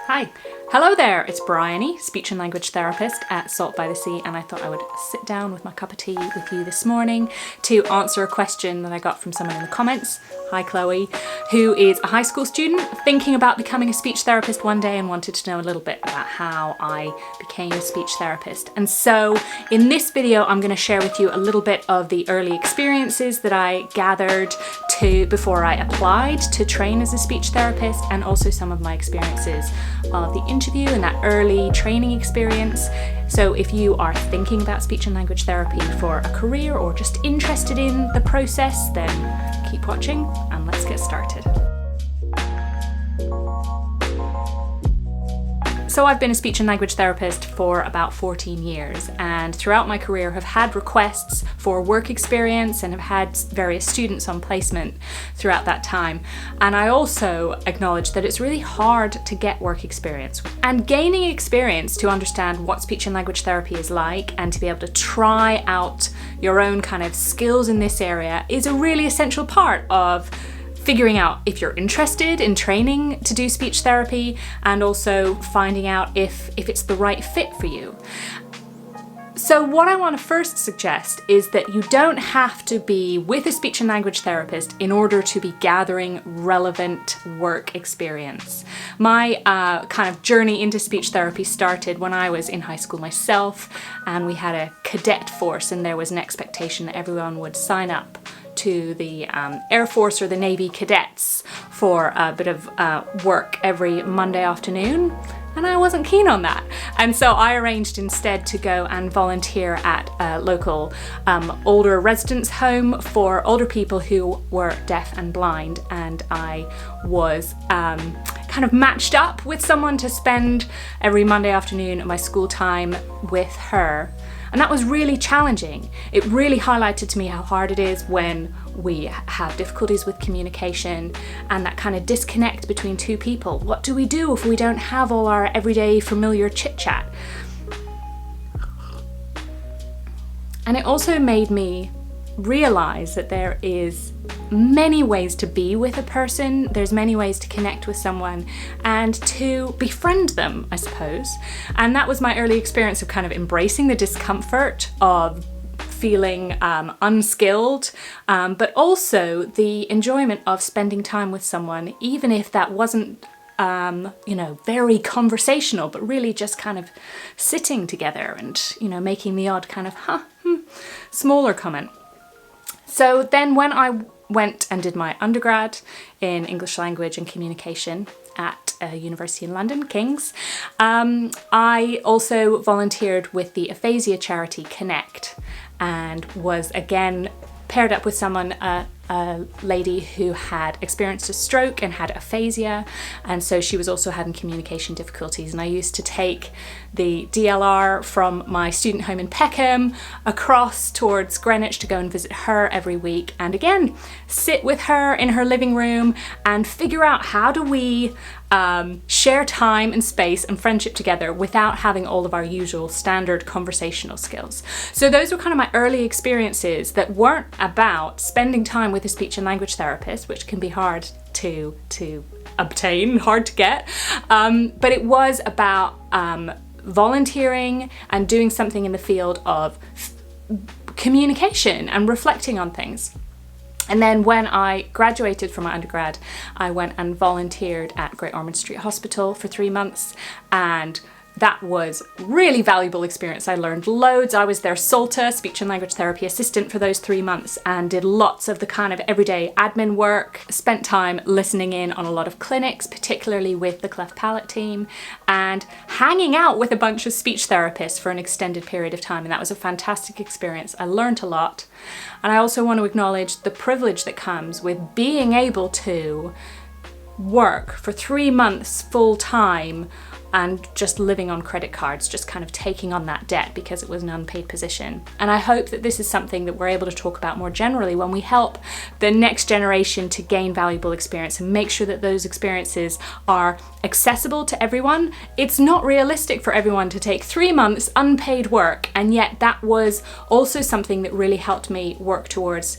Hi. Hello there, it's Bryony, speech and language therapist at Salt by the Sea, and I thought I would sit down with my cup of tea with you this morning to answer a question that I got from someone in the comments. Hi Chloe, who is a high school student thinking about becoming a speech therapist one day and wanted to know a little bit about how I became a speech therapist. And so in this video, I'm going to share with you a little bit of the early experiences that I gathered before I applied to train as a speech therapist, and also some of my experiences of the interview and that early training experience. So if you are thinking about speech and language therapy for a career or just interested in the process, then keep watching and let's get started. So I've been a speech and language therapist for about 14 years, and throughout my career have had requests for work experience and have had various students on placement throughout that time. And I also acknowledge that it's really hard to get work experience. And gaining experience to understand what speech and language therapy is like and to be able to try out your own kind of skills in this area is a really essential part of figuring out if you're interested in training to do speech therapy, and also finding out if it's the right fit for you. So what I want to first suggest is that you don't have to be with a speech and language therapist in order to be gathering relevant work experience. My kind of journey into speech therapy started when I was in high school myself, and we had a cadet force, and there was an expectation that everyone would sign up to the Air Force or the Navy cadets for a bit of work every Monday afternoon, and I wasn't keen on that. And so I arranged instead to go and volunteer at a local older residence home for older people who were deaf and blind, and I was kind of matched up with someone to spend every Monday afternoon at my school time with her. And that was really challenging. It really highlighted to me how hard it is when we have difficulties with communication and that kind of disconnect between two people. What do we do if we don't have all our everyday familiar chit chat? And it also made me realize that there is many ways to be with a person, there's many ways to connect with someone and to befriend them, I suppose. And that was my early experience of kind of embracing the discomfort of feeling unskilled, but also the enjoyment of spending time with someone, even if that wasn't very conversational, but really just kind of sitting together and, making the odd kind of smaller comment. So then when I went and did my undergrad in English language and communication at a university in London, King's, I also volunteered with the aphasia charity Connect, and was again paired up with someone, a lady who had experienced a stroke and had aphasia, and so she was also having communication difficulties. And I used to take the DLR from my student home in Peckham across towards Greenwich to go and visit her every week, and again sit with her in her living room and figure out how do we share time and space and friendship together without having all of our usual standard conversational skills. So those were kind of my early experiences that weren't about spending time with a speech and language therapist, which can be hard to obtain, hard to get, but it was about volunteering and doing something in the field of communication and reflecting on things. And then when I graduated from my undergrad, I went and volunteered at Great Ormond Street Hospital for 3 months, and that was really valuable experience. I learned loads. I was their SOLTA, speech and language therapy assistant, for those 3 months, and did lots of the kind of everyday admin work, spent time listening in on a lot of clinics, particularly with the cleft palate team, and hanging out with a bunch of speech therapists for an extended period of time. And that was a fantastic experience. I learned a lot. And I also want to acknowledge the privilege that comes with being able to work for 3 months full time and just living on credit cards, just kind of taking on that debt because it was an unpaid position. And I hope that this is something that we're able to talk about more generally when we help the next generation to gain valuable experience and make sure that those experiences are accessible to everyone. It's not realistic for everyone to take 3 months unpaid work, and yet that was also something that really helped me work towards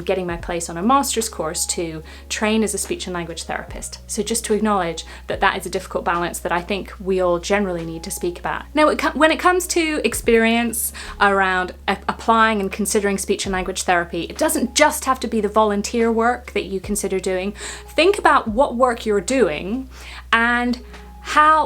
getting my place on a master's course to train as a speech and language therapist. So just to acknowledge that that is a difficult balance that I think we all generally need to speak about. Now, when it comes to experience around applying and considering speech and language therapy, it doesn't just have to be the volunteer work that you consider doing. Think about what work you're doing and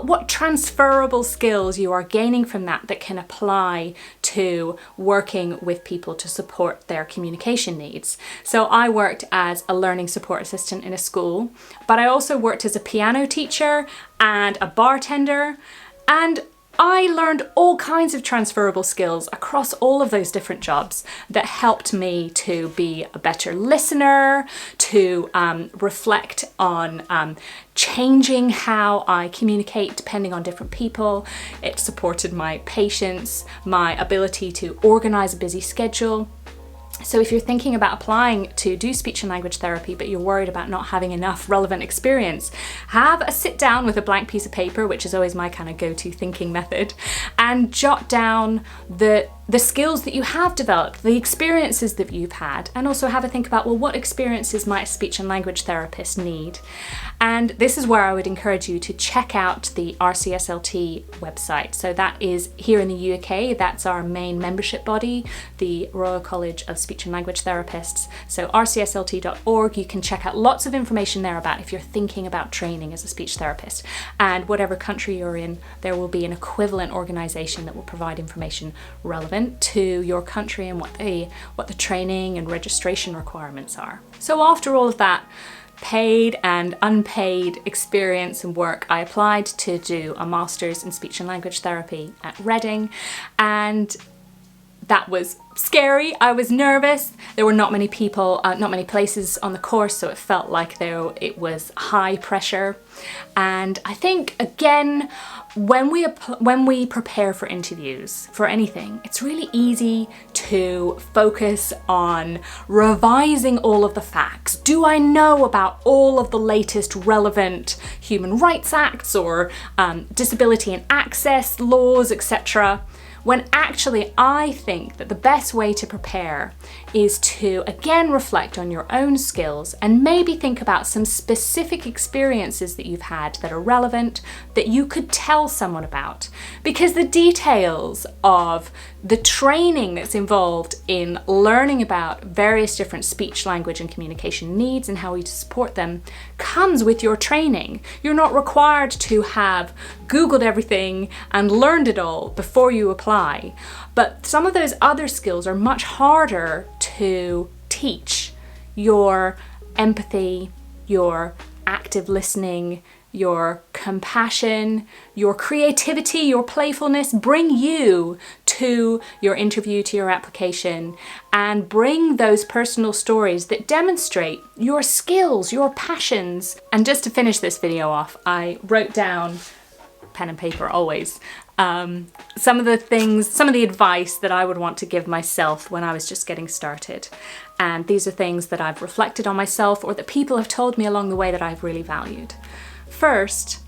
what transferable skills you are gaining from that can apply to working with people to support their communication needs. So I worked as a learning support assistant in a school, but I also worked as a piano teacher and a bartender, and I learned all kinds of transferable skills across all of those different jobs that helped me to be a better listener, to reflect on changing how I communicate depending on different people. It supported my patience, my ability to organize a busy schedule. So if you're thinking about applying to do speech and language therapy, but you're worried about not having enough relevant experience, have a sit down with a blank piece of paper, which is always my kind of go-to thinking method, and jot down the skills that you have developed, the experiences that you've had, and also have a think about, well, what experiences might a speech and language therapist need? And this is where I would encourage you to check out the RCSLT website. So that is here in the UK, that's our main membership body, the Royal College of Speech and Language Therapists. So rcslt.org, you can check out lots of information there about if you're thinking about training as a speech therapist. And whatever country you're in, there will be an equivalent organisation that will provide information relevant to your country and what the training and registration requirements are. So after all of that paid and unpaid experience and work, I applied to do a master's in speech and language therapy at Reading, and that was scary. I was nervous. There were not many people, not many places on the course, so it felt like it was high pressure. And I think, again, when we prepare for interviews, for anything, it's really easy to focus on revising all of the facts. Do I know about all of the latest relevant human rights acts or disability and access laws, etc.? When actually I think that the best way to prepare is to again reflect on your own skills and maybe think about some specific experiences that you've had that are relevant, that you could tell someone about. Because the details of the training that's involved in learning about various different speech, language and communication needs and how we support them comes with your training. You're not required to have Googled everything and learned it all before you apply. But some of those other skills are much harder to teach. Your empathy, your active listening, your compassion, your creativity, your playfulness, bring you to your interview, to your application, and bring those personal stories that demonstrate your skills, your passions. And just to finish this video off, I wrote down, pen and paper always, some of the advice that I would want to give myself when I was just getting started. And these are things that I've reflected on myself or that people have told me along the way that I've really valued. First,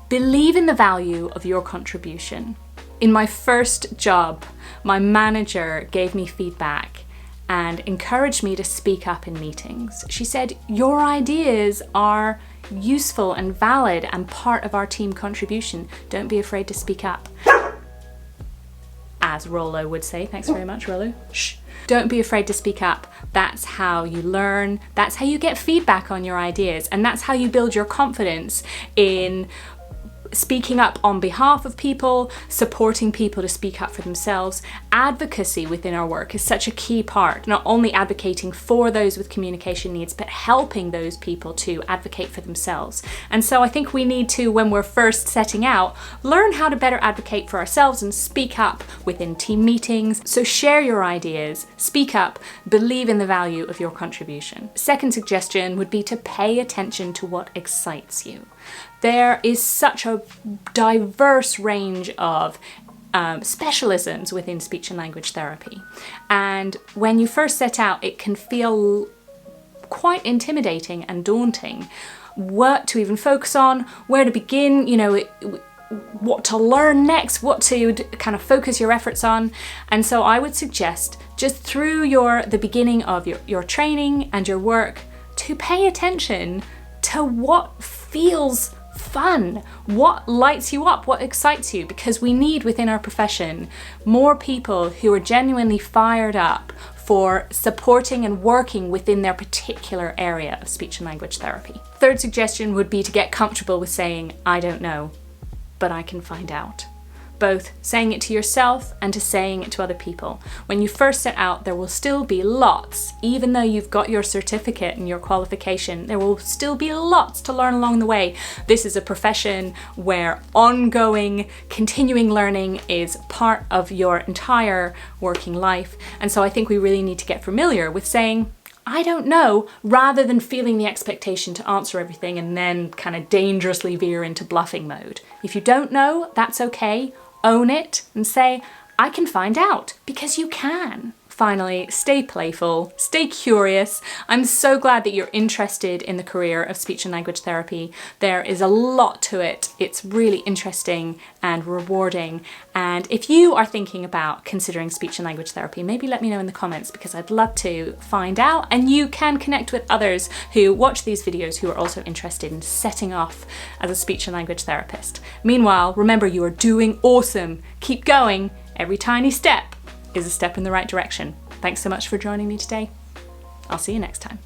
believe in the value of your contribution. In my first job, my manager gave me feedback and encouraged me to speak up in meetings. She said, "Your ideas are useful and valid and part of our team contribution. Don't be afraid to speak up." As Rollo would say. Thanks very much, Rollo. Shh. Don't be afraid to speak up. That's how you learn. That's how you get feedback on your ideas. And that's how you build your confidence in speaking up on behalf of people, supporting people to speak up for themselves. Advocacy within our work is such a key part, not only advocating for those with communication needs, but helping those people to advocate for themselves. And so I think we need to, when we're first setting out, learn how to better advocate for ourselves and speak up within team meetings. So share your ideas, speak up, believe in the value of your contribution. Second suggestion would be to pay attention to what excites you. There is such a diverse range of specialisms within speech and language therapy. And when you first set out, it can feel quite intimidating and daunting. What to even focus on, where to begin. You know, what to learn next, what to kind of focus your efforts on. And so I would suggest, just through the beginning of your training and your work, to pay attention to what feels fun, what lights you up, what excites you, because we need within our profession more people who are genuinely fired up for supporting and working within their particular area of speech and language therapy. Third suggestion would be to get comfortable with saying, I don't know, but I can find out. Both saying it to yourself and to saying it to other people. When you first set out, there will still be lots, even though you've got your certificate and your qualification, there will still be lots to learn along the way. This is a profession where ongoing, continuing learning is part of your entire working life. And so I think we really need to get familiar with saying, I don't know, rather than feeling the expectation to answer everything and then kind of dangerously veer into bluffing mode. If you don't know, that's okay. Own it and say, I can find out, because you can. Finally, stay playful, stay curious. I'm so glad that you're interested in the career of speech and language therapy. There is a lot to it. It's really interesting and rewarding. And if you are thinking about considering speech and language therapy, maybe let me know in the comments, because I'd love to find out, and you can connect with others who watch these videos who are also interested in setting off as a speech and language therapist. Meanwhile, remember, you are doing awesome. Keep going. Every tiny step is a step in the right direction. Thanks so much for joining me today. I'll see you next time.